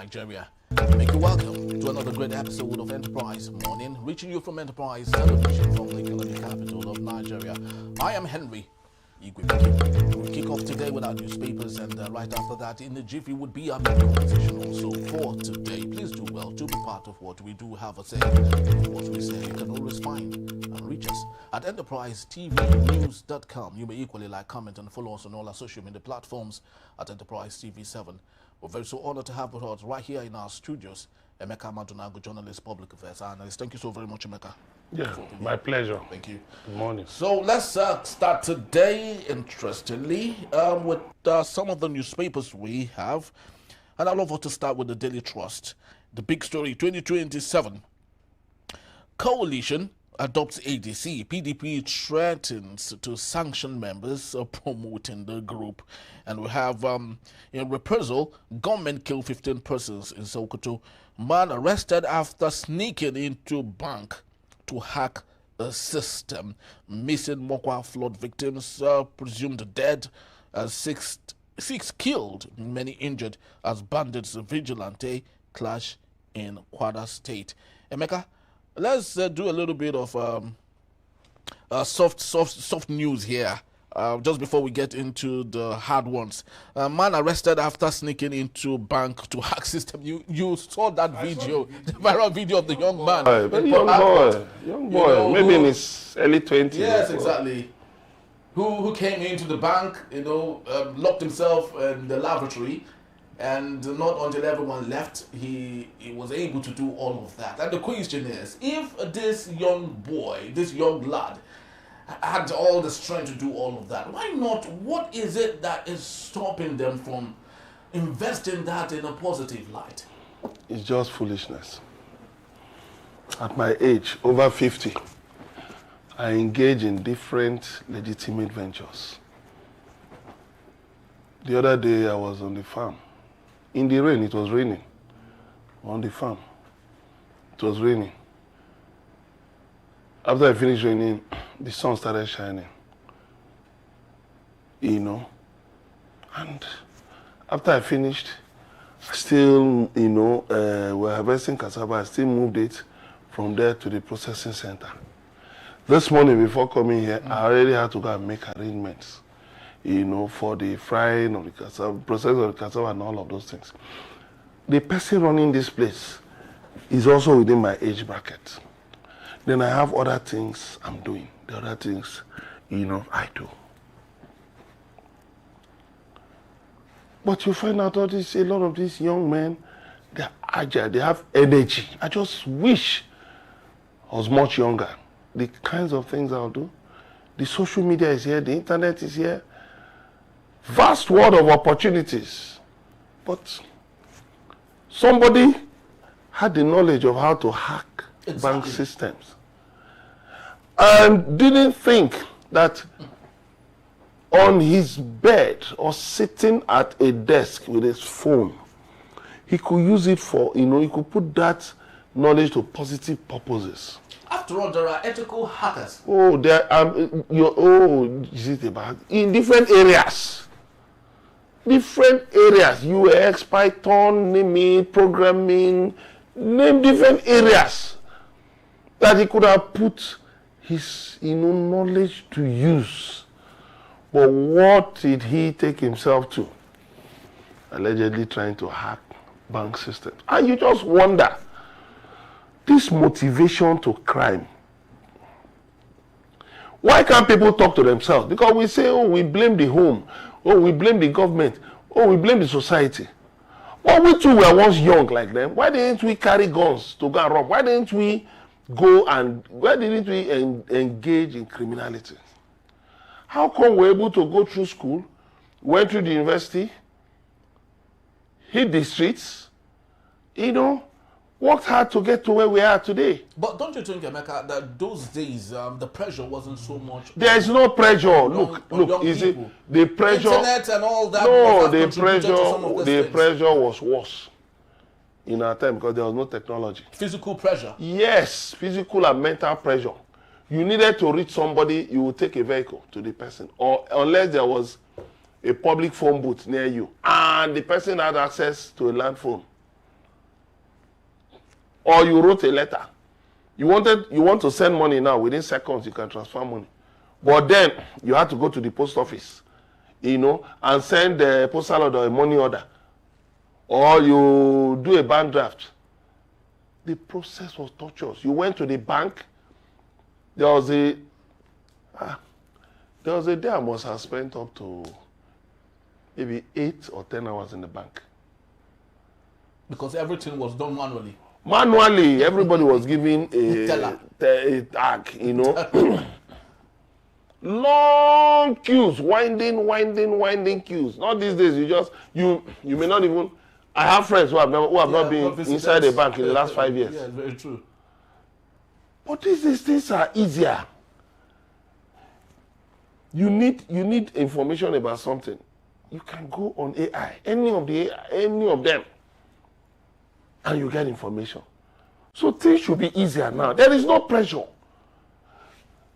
Nigeria. Make you welcome to another great episode of Enterprise Morning, reaching you from Enterprise Television from the economic capital of Nigeria. I am Henry. We'll kick off today with our newspapers, and right after that, in the jiffy would be our main conversation also for today. Please do well to be part of what we do have a say. What we say, you can always find and reach us at enterprisetvnews.com. You may equally like, comment, and follow us on all our social media platforms at Enterprise TV7. We're very so honored to have with us right here in our studios, Emeka Madunagu, journalist, public affairs analyst. Thank you so very much, Emeka. Yeah, my pleasure. Thank you. Good morning. So let's start today, interestingly, with some of the newspapers we have. And I'd love to start with the Daily Trust. The big story, 2027. Coalition adopts ADC. PDP threatens to sanction members promoting the group. And we have, in reprisal, gunmen kill 15 persons in Sokoto. Man arrested after sneaking into bank to hack a system. Missing Mokwa flood victims presumed dead, six killed, many injured as bandits vigilante clash in Kwara State. Emeka, let's do a little bit of soft news here. Just before we get into the hard ones. Man arrested after sneaking into bank to hack system. You saw that video, the viral video of the young man. Young boy, maybe in his early 20s. Yes, exactly. Who came into the bank, locked himself in the lavatory, and not until everyone left, he was able to do all of that. And the question is, if this young boy, this young lad, had all the strength to do all of that, why not? What is it that is stopping them from investing that in a positive light? It's just foolishness. At my age, over 50, I engage in different legitimate ventures. The other day, I was on the farm. In the rain, it was raining. On the farm, it was raining. After I finished raining, the sun started shining. And after I finished, I still, we're harvesting cassava. I still moved it from there to the processing center. This morning, before coming here, I already had to go and make arrangements, for the frying of the cassava, processing of the cassava, and all of those things. The person running this place is also within my age bracket. Then I have other things I'm doing. The other things, I do. But you find out a lot of these young men, they're agile, they have energy. I just wish I was much younger. The kinds of things I'll do. The social media is here, the internet is here. Vast world of opportunities. But somebody had the knowledge of how to hack bank systems and didn't think that on his bed or sitting at a desk with his phone, he could use it for, he could put that knowledge to positive purposes. After all, there are ethical hackers. Oh, there are, in different areas. UX, Python, name it, programming, name different areas that he could have put his knowledge to use. But what did he take himself to? Allegedly trying to hack bank systems. And you just wonder, this motivation to crime. Why can't people talk to themselves? Because we say, we blame the home, we blame the government, we blame the society. Well, we too were once young like them. Why didn't we carry guns to go and rob? Why didn't we engage in criminality? How come we're able to go through school, went through the university, hit the streets, worked hard to get to where we are today? But don't you think, Emeka, that those days the pressure wasn't so much? There is no pressure. Look, is it the pressure? Internet and all that. No, the pressure was worse in our time because there was no technology. Physical pressure. Yes, physical and mental pressure. You needed to reach somebody, you would take a vehicle to the person, or unless there was a public phone booth near you and the person had access to a land phone. or you wrote a letter. You want to send money now, within seconds you can transfer money. But then you had to go to the post office, and send a postal order or a money order. Or you do a bank draft. The process was torturous. You went to the bank. There was a day I must have spent up to maybe 8 or 10 hours in the bank. Because everything was done manually. Manually, everybody was given a tag, Long queues, winding queues. Not these days, you may not even. I have friends who have not been inside the bank in the last 5 years. Yeah, very true. But these things are easier. You need information about something. You can go on AI, any of them, and you get information. So things should be easier now. There is no pressure.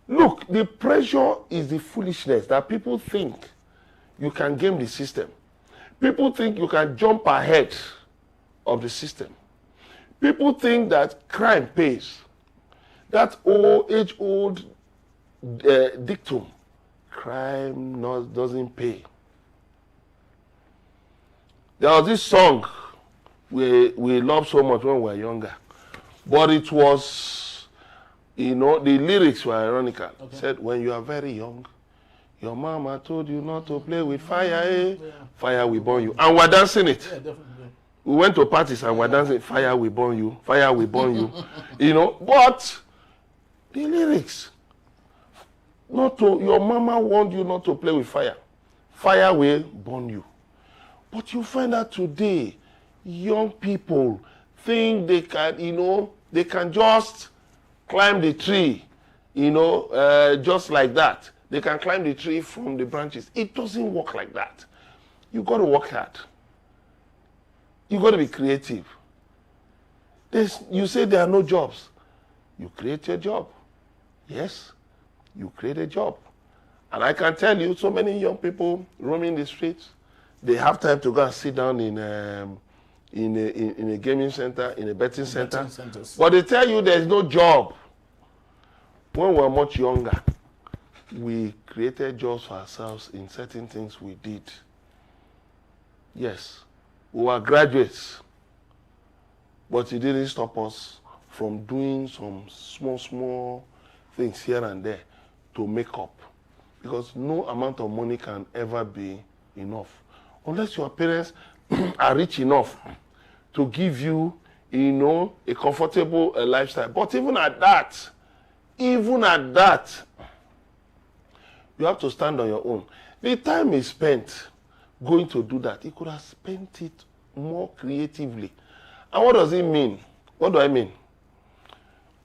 Look, the pressure is the foolishness that people think you can game the system. People think you can jump ahead of the system. People think that crime pays. That age-old dictum, crime doesn't pay. There was this song we loved so much when we were younger, but it was, the lyrics were ironical. Okay. It said, when you are very young, your mama told you not to play with fire, eh? Yeah. Fire will burn you. And we're dancing it. Yeah, definitely. We went to parties and we're dancing, fire will burn you, fire will burn you. But the lyrics, your mama warned you not to play with fire. Fire will burn you. But you find out today, young people think they can, they can just climb the tree, just like that. They can climb the tree from the branches. It doesn't work like that. You got to work hard. You got to be creative. You say there are no jobs. You create your job. Yes, you create a job. And I can tell you, so many young people roaming the streets, they have time to go and sit down in a gaming center, in a betting center. But they tell you there's no job. When we were much younger, we created jobs for ourselves in certain things we did. Yes, we were graduates, but it didn't stop us from doing some small things here and there to make up. Because no amount of money can ever be enough. Unless your parents are rich enough to give you, a comfortable lifestyle. But even at that, you have to stand on your own. The time is spent going to do that. You could have spent it more creatively. And what does it mean? What do I mean?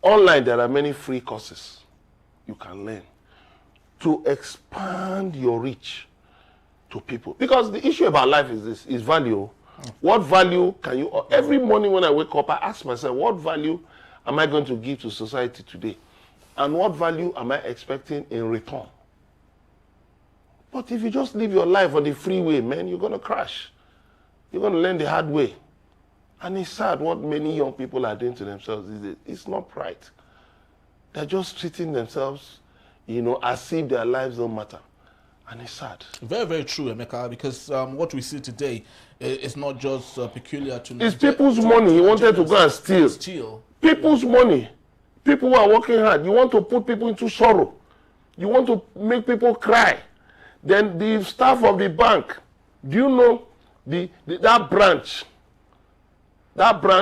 Online, there are many free courses you can learn to expand your reach to people. Because the issue about life is this, is value. What value can you, every morning when I wake up, I ask myself, what value am I going to give to society today? And what value am I expecting in return? But if you just live your life on the freeway, man, you're going to crash. You're going to learn the hard way. And it's sad what many young people are doing to themselves these days. It's not right. They're just treating themselves, as if their lives don't matter. And it's sad. Very, very true, Emeka, because what we see today is not just peculiar to Nigeria. It's people's money. You wanted to go and steal. People's money. People who are working hard. You want to put people into sorrow. You want to make people cry. Then the staff of the bank, do you know that branch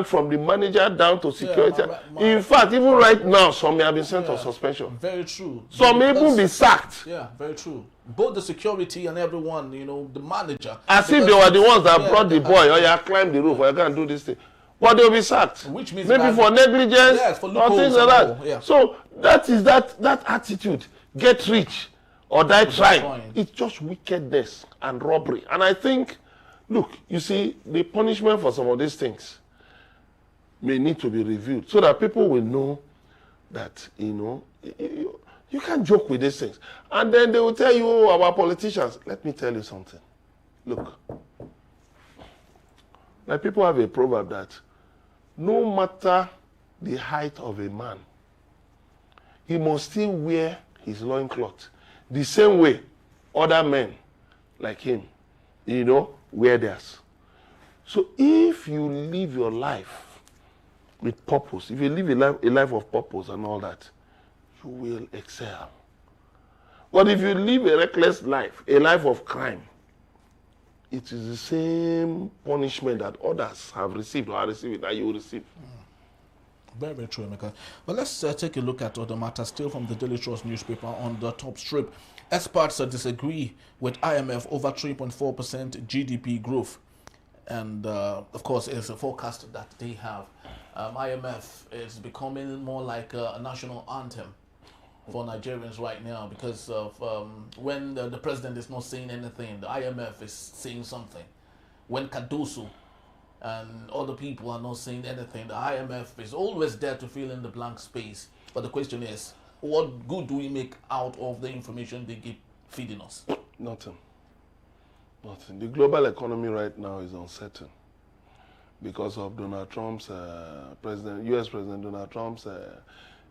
from the manager down to security? In fact, even right now, some may have been sent on suspension. Very true. Some may even be sacked. Yeah, very true. Both the security and everyone, the manager. As if they were the ones that brought the boy, or you climb the roof, or you can't do this thing. But they'll be sacked. Which means maybe for negligence, for or things like that. Yeah. So that is that attitude. Get rich or die trying. It's just wickedness and robbery. And I think, look, you see, the punishment for some of these things may need to be reviewed so that people will know that, you can't joke with these things. And then they will tell you, our politicians. Let me tell you something. Look, like people have a proverb that no matter the height of a man, he must still wear his loincloth the same way other men like him, wear theirs. So if you live your life with purpose, if you live a life of purpose and all that, you will excel. But if you live a reckless life, a life of crime, it is the same punishment that others have received or are receiving that you will receive. Very, very true, Emeka. Well, let's take a look at other matters still from the Daily Trust newspaper on the top strip. Experts disagree with IMF over 3.4% GDP growth. And, of course, it's a forecast that they have. IMF is becoming more like a national anthem for Nigerians right now because of when the president is not saying anything, the IMF is saying something. When Kadoso and other people are not saying anything, the IMF is always there to fill in the blank space. But the question is, what good do we make out of the information they keep feeding us? Nothing. Nothing. The global economy right now is uncertain because of Donald Trump's U.S. President Donald Trump's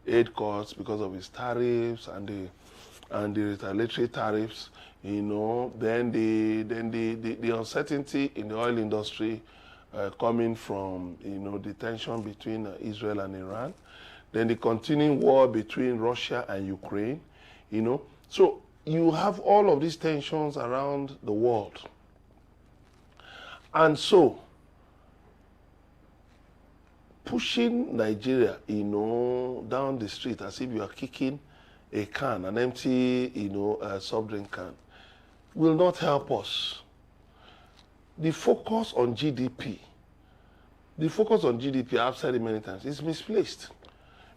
aid cuts, because of his tariffs and the retaliatory tariffs. Then the uncertainty in the oil industry coming from the tension between Israel and Iran, then the continuing war between Russia and Ukraine. So you have all of these tensions around the world. And so, pushing Nigeria, down the street as if you are kicking a can, an empty, soft drink can, will not help us. The focus on GDP, I've said it many times, is misplaced.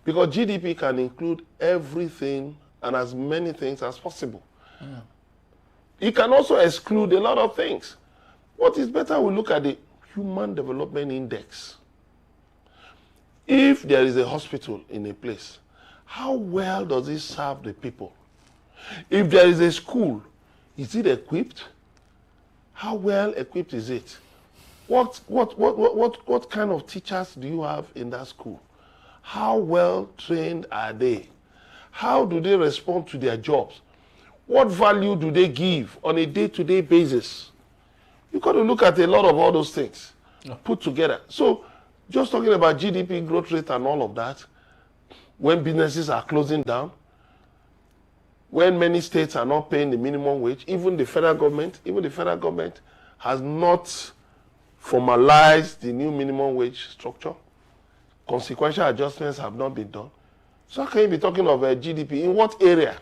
Because GDP can include everything and as many things as possible. Yeah. It can also exclude a lot of things. What is better, we look at the Human Development Index. If there is a hospital in a place, how well does it serve the people? If there is a school, is it equipped? How well equipped is it? What kind of teachers do you have in that school? How well trained are they? How do they respond to their jobs? What value do they give on a day-to-day basis? You've got to look at a lot of all those things put together. So just talking about GDP growth rate and all of that, when businesses are closing down, when many states are not paying the minimum wage, even the federal government has not formalized the new minimum wage structure. Consequential adjustments have not been done. So how can you be talking of GDP? In what area?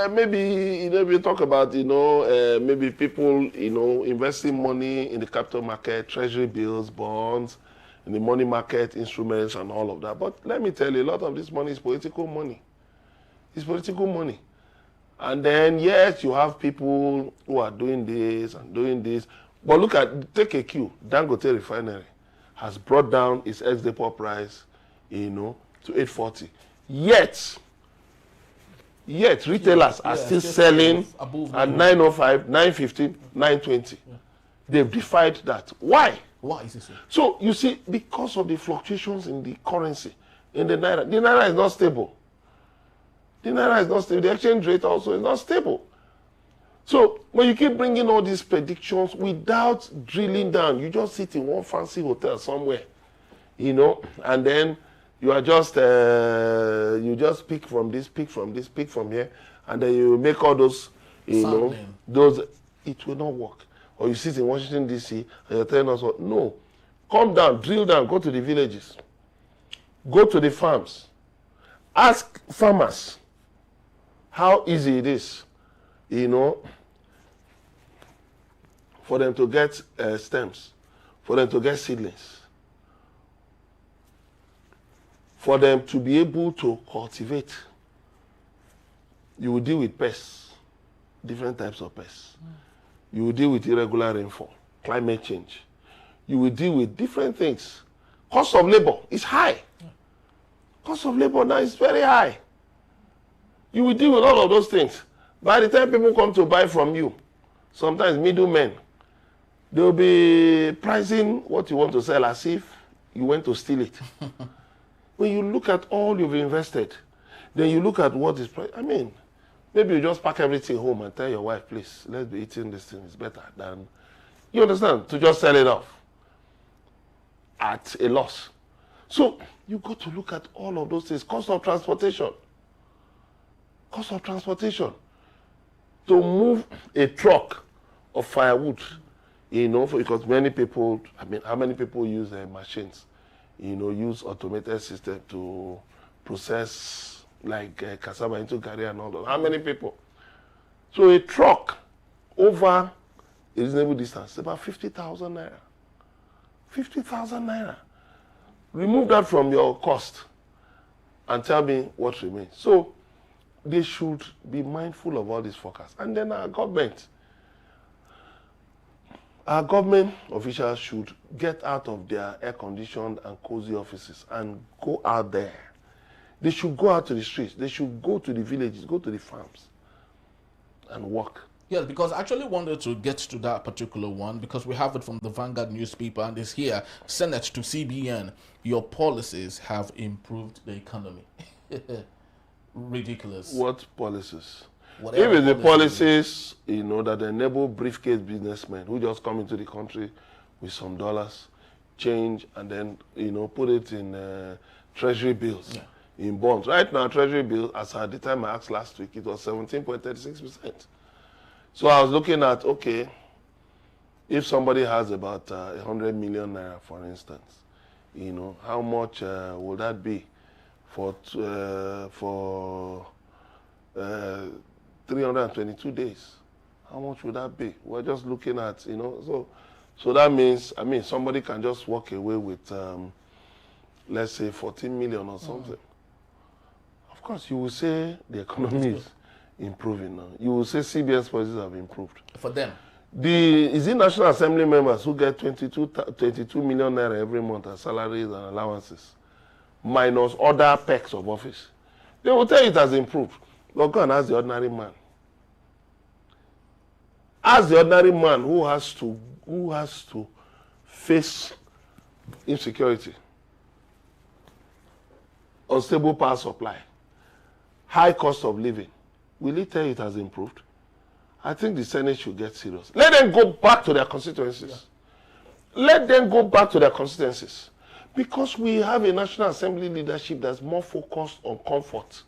Maybe, if you talk about, maybe people, investing money in the capital market, treasury bills, bonds, in the money market, instruments, and all of that. But let me tell you, a lot of this money is political money. It's political money. And then, yes, you have people who are doing this and doing this. But take a cue. Dangote Refinery has brought down its ex-depot price, to 840. Yet retailers are still selling at 905, 915, 920. Yeah. They've defied that. Why? Why is it so? So you see, because of the fluctuations in the currency, in the naira is not stable. The exchange rate also is not stable. So when you keep bringing all these predictions without drilling down, you just sit in one fancy hotel somewhere, and then you are just you just pick from this, pick from here, and then you make all those, those. It will not work. Or you sit in Washington D.C. and you're telling us what? No, come down, drill down, go to the villages, go to the farms, ask farmers how easy it is, for them to get stems, for them to get seedlings, for them to be able to cultivate. You will deal with pests, different types of pests. You will deal with irregular rainfall, climate change. You will deal with different things. Cost of labor is high. Cost of labor now is very high. You will deal with all of those things. By the time people come to buy from you, sometimes middlemen, they'll be pricing what you want to sell as if you went to steal it. When you look at all you've invested, then you look at what is, I mean, maybe you just pack everything home and tell your wife, please, let's be eating this thing. It's better than, you understand, to just sell it off at a loss. So you got to look at all of those things. Cost of transportation. Cost of transportation. To move a truck of firewood, you know, because many people, I mean, how many people use machines, you know, use automated system to process like cassava into garri and all that. How many people? So a truck over a reasonable distance, about 50,000 naira. 50,000 naira. Remove that from your cost and tell me what remains. So they should be mindful of all these forecasts. And then our government officials should get out of their air-conditioned and cozy offices and go out there. They should go out to the streets. They should go to the villages, go to the farms and work. Yes, because I actually wanted to get to that particular one because we have it from the Vanguard newspaper and it's here. Senate to CBN, your policies have improved the economy. Ridiculous. What policies? Whatever if it's the policies, you know, that enable briefcase businessmen who just come into the country with some dollars, change, and then, you know, put it in treasury bills, in bonds. Right now, treasury bills, as at the time I asked last week, it was 17.36%. So I was looking at, okay, if somebody has about 100 million naira, for instance, you know, how much will that be for 322 days? How much would that be? We're just looking at, you know, so that means, I mean, somebody can just walk away with, let's say, 14 million or something. Of course, you will say the economy is improving now. You will say CBN's policies have improved. For them. Is it National Assembly members who get 22 million naira every month as salaries and allowances, minus other perks of office? They will tell you it has improved. But go and ask the ordinary man. Ask the ordinary man who has to face insecurity, unstable power supply, high cost of living. Will he tell you it has improved? I think the Senate should get serious. Let them go back to their constituencies. Yeah. Let them go back to their constituencies. Because we have a National Assembly leadership that's more focused on comfort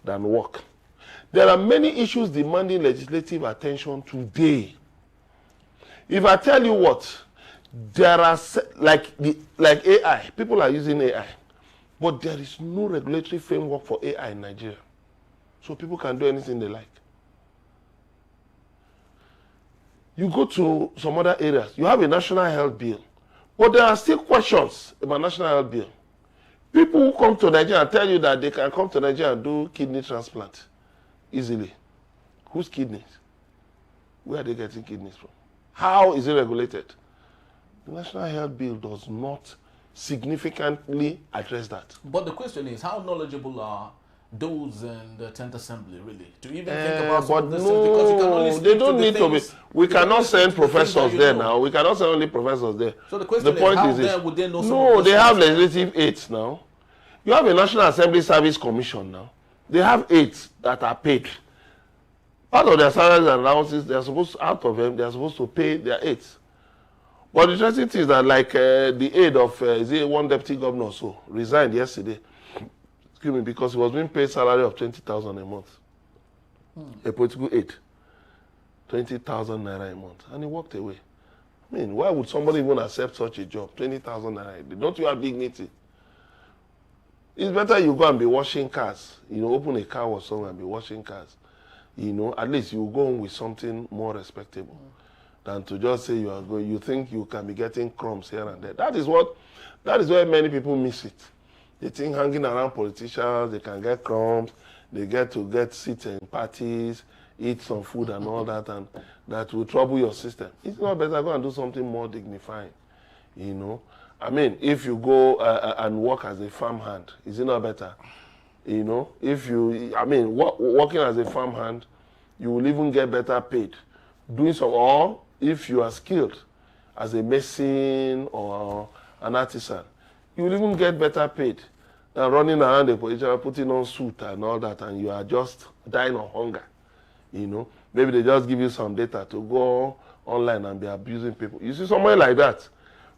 than work. There are many issues demanding legislative attention today. If I tell you what, there are, like AI, people are using AI, but there is no regulatory framework for AI in Nigeria. So people can do anything they like. You go to some other areas, you have a national health bill, but there are still questions about national health bill. People who come to Nigeria and tell you that they can come to Nigeria and do kidney transplant easily. Whose kidneys? Where are they getting kidneys from? How is it regulated? The national health bill does not significantly address that. But the question is, how knowledgeable are those in the 10th Assembly, really, to even think about some of this? Because you can only speak they don't to need the to be. We cannot send professors there know. now. We cannot send only professors there. So the question is, how then would they know some No, of they those have things? legislative aides now. You have a National Assembly Service Commission now. They have aides that are paid. Part of their salaries and allowances, they are supposed to pay their aides. But the interesting thing is that, like the aide of one deputy governor or so resigned yesterday. Excuse me, because he was being paid salary of 20,000 a month. A political aide, 20,000 naira a month, and he walked away. I mean, why would somebody even accept such a job? 20,000 naira. Don't you have dignity? It's better you go and be washing cars. You know, open a car or something and be washing cars. You know, at least you go on with something more respectable than to just say you are going. You think you can be getting crumbs here and there. That is where many people miss it. They think hanging around politicians, they can get crumbs, they get seats in parties, eat some food and all that, and that will trouble your system. It's not better go and do something more dignifying, you know. I mean, if you go and work as a farmhand, is it not better? You know, working as a farmhand, you will even get better paid. Or if you are skilled as a mason or an artisan, You will even get better paid than running around the position, putting on suit and all that, and you are just dying of hunger. You know, maybe they just give you some data to go online and be abusing people. You see somebody like that,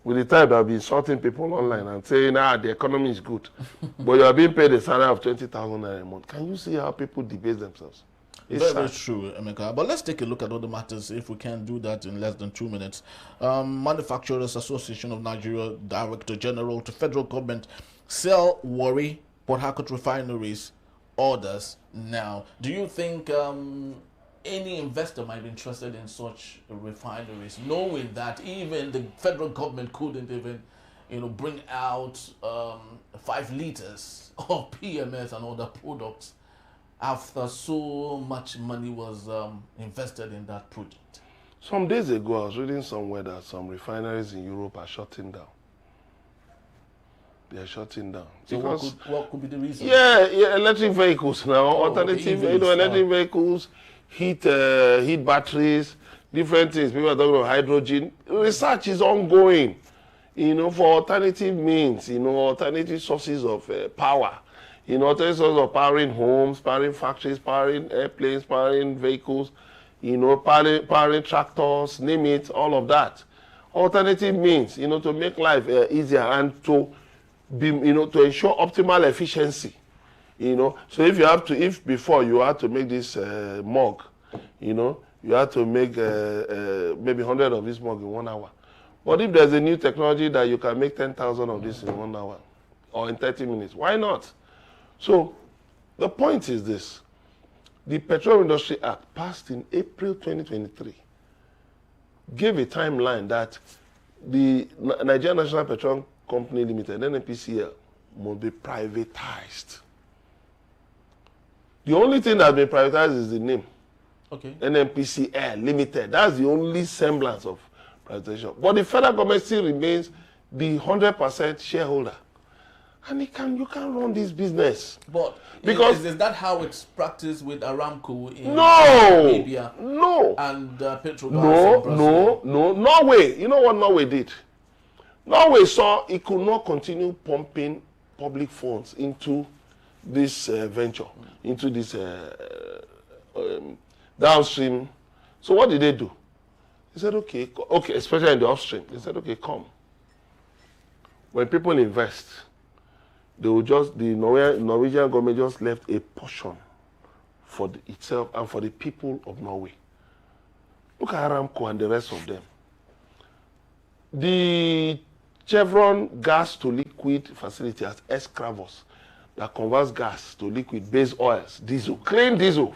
with the type that will be insulting people online and saying, the economy is good, but you are being paid a salary of 20,000 naira a month. Can you see how people debase themselves? It's very true, Emeka. But let's take a look at other matters, if we can do that in less than 2 minutes. Manufacturers Association of Nigeria Director General to federal government, sell worry, Port Harcourt refineries orders now. Do you think any investor might be interested in such refineries, knowing that even the federal government couldn't even, bring out 5 liters of PMS and other products after so much money was invested in that project? Some days ago, I was reading somewhere that some refineries in Europe are shutting down. They are shutting down. So what could be the reason? Yeah, electric vehicles now, alternative, electric vehicles, heat batteries, different things. People are talking about hydrogen. Research is ongoing, for alternative means, alternative sources of power, alternative sources of powering homes, powering factories, powering airplanes, powering vehicles, powering tractors, name it, all of that. Alternative means, to make life easier and to be, to ensure optimal efficiency. So if before you had to make this mug, you had to make maybe 100 of this mug in 1 hour. But if there's a new technology that you can make 10,000 of this in 1 hour or in 30 minutes, why not? So the point is this: the Petroleum Industry Act, passed in April 2023, gave a timeline that the Nigerian National Petroleum Company Limited, NPCL, must be privatized. The only thing that has been privatized is the name. Okay. NPCL Limited. That's the only semblance of privatization. But the federal government still remains the 100% shareholder. And you can run this business. But because is that how it's practiced with Aramco in Arabia? No. And Petrobras? No. Norway. You know what Norway did? Norway saw it could not continue pumping public funds into this venture, into this downstream. So what did they do? They said, okay, especially in the upstream. They said, okay, come. When people invest, they will the Norwegian government just left a portion for itself and for the people of Norway. Look at Aramco and the rest of them. The Chevron gas to liquid facility has Escravos that converts gas to liquid base oils, diesel, clean diesel.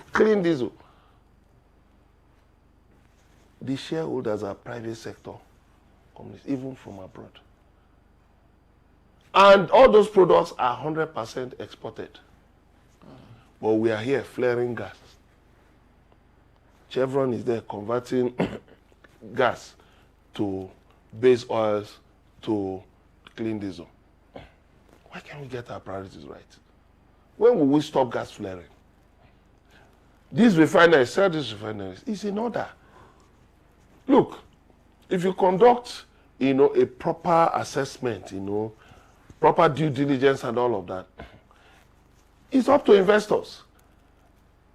The shareholders are private sector companies, even from abroad. And all those products are 100% exported. But we are here flaring gas. Chevron is there converting gas to base oils to clean diesel. Why can't we get our priorities right? When will we stop gas flaring? These refineries, sell these refineries, is in order. Look, if you conduct, a proper assessment, proper due diligence and all of that, it's up to investors.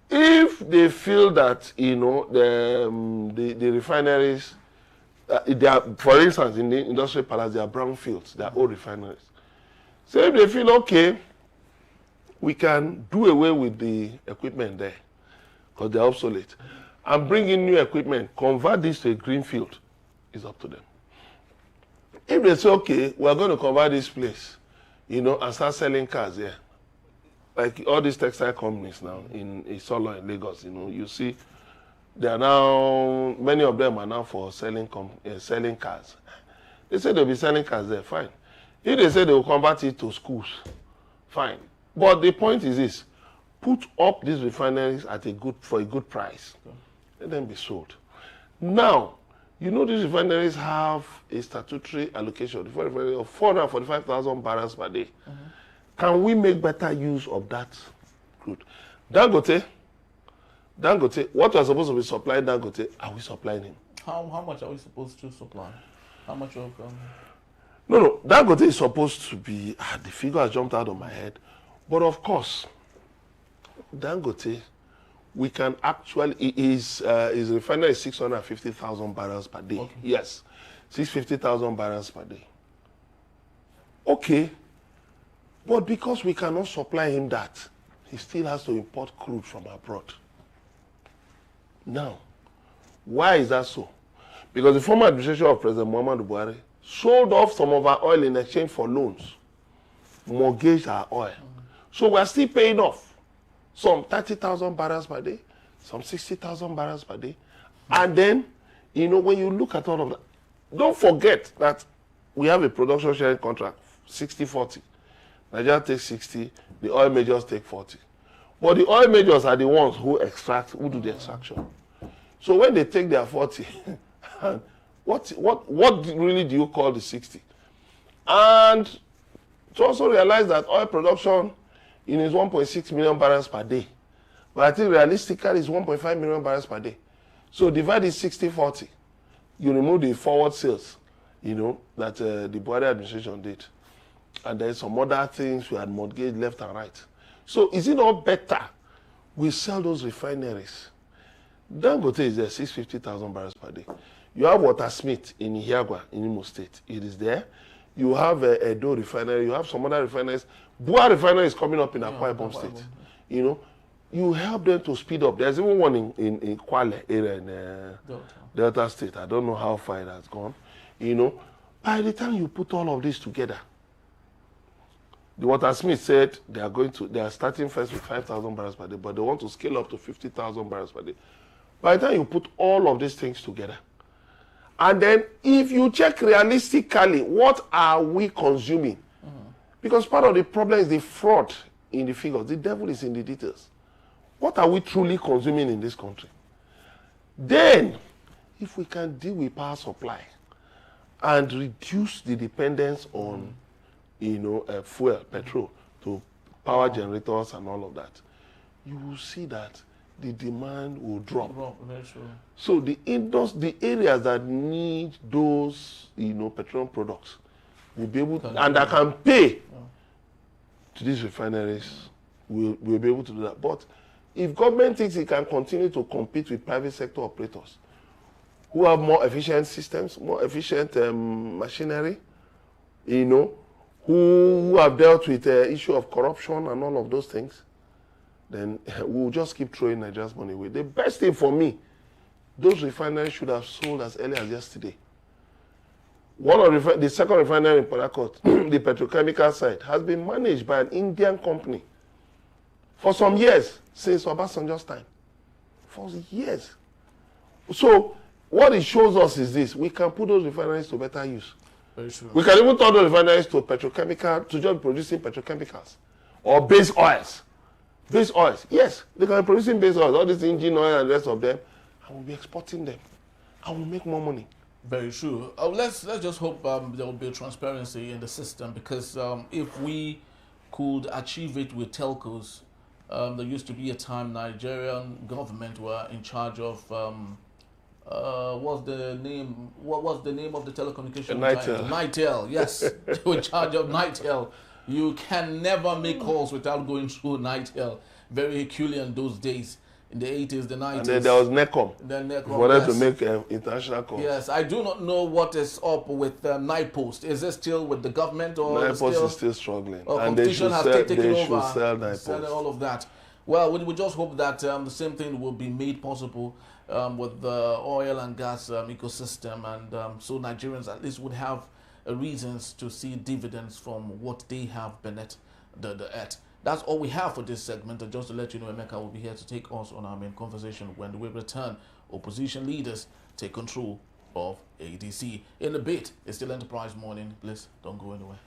If they feel that, the refineries, they are, for instance, in the industrial palace, they are brownfields, they are old refineries. So if they feel, okay, we can do away with the equipment there, because they're obsolete, and bring in new equipment, convert this to a green field, it's up to them. If they say, okay, we're going to convert this place, and start selling cars here, like all these textile companies now in Solo in Lagos, you see, they are now, many of them are now for selling cars. They say they'll be selling cars there, fine. If they say they will convert it to schools, fine. But the point is this: put up these refineries for a good price. Okay. Let them be sold. Now, these refineries have a statutory allocation of 445,000 barrels per day. Mm-hmm. Can we make better use of that crude? Dangote, what we are supposed to be supplying Dangote, are we supplying him? How much are we supposed to supply? How much of No, Dangote is supposed to be, the figure has jumped out of my head. But of course, Dangote, we can actually, his refinery is 650,000 barrels per day. Okay. Yes, 650,000 barrels per day. Okay, but because we cannot supply him that, he still has to import crude from abroad. Now, why is that so? Because the former administration of President Muhammadu Buhari sold off some of our oil in exchange for loans, mortgaged our oil. So we are still paying off some 30,000 barrels per day, some 60,000 barrels per day. And then, you know, when you look at all of that, don't forget that we have a production sharing contract, 60-40. Nigeria takes 60, the oil majors take 40. But the oil majors are the ones who extract, who do the extraction. So when they take their 40, what really do you call the 60? And to also realize that oil production in is 1.6 million barrels per day. But I think realistically it's 1.5 million barrels per day. So divide it 60-40. You remove the forward sales, you know, that the Buhari administration did. And there's some other things we had mortgaged left and right. So is it not better we sell those refineries? Dangote is there, 650,000 barrels per day. You have Water Smith in Ihiagwa in Imo State. It is there. You have Edo refinery. You have some other refineries. Bua refinery is coming up in Akwa Ibom State. You know, you help them to speed up. There's even one in Kwale area in Delta State. I don't know how far it has gone. You know, by the time you put all of this together, the Water Smith said they are starting first with 5,000 barrels per day, but they want to scale up to 50,000 barrels per day. By the time you put all of these things together, and then if you check realistically, what are we consuming? Because part of the problem is the fraud in the figures. The devil is in the details. What are we truly consuming in this country? Then, if we can deal with power supply and reduce the dependence on, you know, fuel, petrol, to power generators and all of that, you will see that the demand will drop. So the areas that need those, you know, petroleum products will be able to, and that can pay to these refineries, will be able to do that. But if government thinks it can continue to compete with private sector operators who have more efficient systems, more efficient machinery, you know, who have dealt with the issue of corruption and all of those things, then we'll just keep throwing Nigeria's money away. The best thing for me, those refineries should have sold as early as yesterday. The second refinery in Port Harcourt, the petrochemical side, has been managed by an Indian company for some years, since Obasanjo's time. For years. So what it shows us is this: we can put those refineries to better use. Very true. We can even turn those refineries to petrochemical, to just producing petrochemicals or base oils. Base oils, yes, they can be producing base oils, all this engine oil and the rest of them, and we'll be exporting them, and we'll make more money. Very true. Let's just hope there will be transparency in the system, because if we could achieve it with telcos, there used to be a time Nigerian government were in charge of what was the name of the telecommunication? Nitel. Nitel, yes. They were in charge of Nitel. You can never make calls without going through Nitel. Very peculiar in those days, in the 80s, the 90s. And then there was NECOM. For them to make international calls. Yes, I do not know what is up with NIPOST. Is it still with the government, or NIPOST is still struggling? And they should taken over, sell NIPOST. All of that. Well, we just hope that the same thing will be made possible with the oil and gas ecosystem, and so Nigerians at least would have reasons to see dividends from what they have beneath the earth. That's all we have for this segment. And just to let you know, Emeka will be here to take us on our main conversation when we return. Opposition leaders take control of ADC. In a bit, it's still Enterprise Morning. Please don't go anywhere.